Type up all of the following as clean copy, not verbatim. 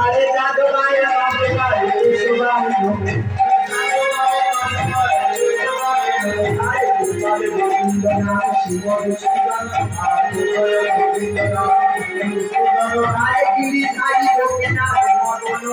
আরে দাদু ভাই বাবু ভাই সুবান আরে গোপাল গোবিন্দ নাম শিব সুদান আরে গোবিন্দ নাম শিব সুদান আরে গিরি আরি গোবিন্দ মদন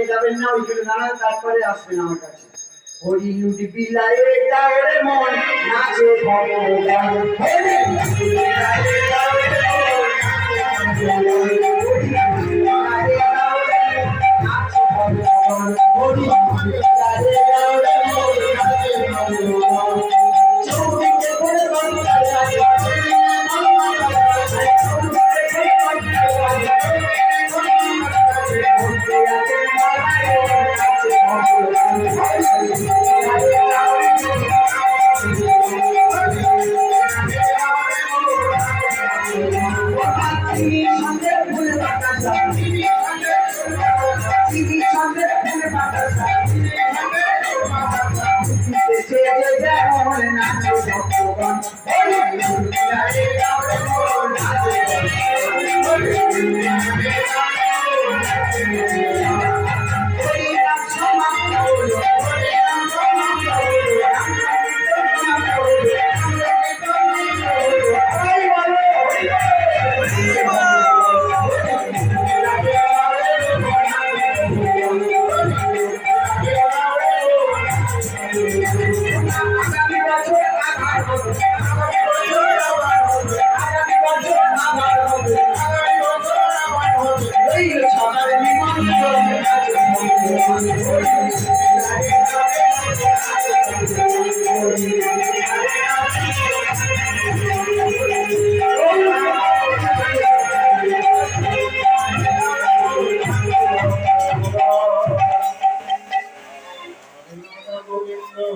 যাবেন না ওইখানে দাঁড়ান, তারপরে আসবেন আমার কাছে। হরি লুটি বিলায় তারে মন নাচে ভগবান, হরি লুটি বিলায় তারে মন নাচে ভগবান, হরি লুটি বিলায় তারে মন নাচে ভগবান। চৌদিকে বলে বন্ধা যায়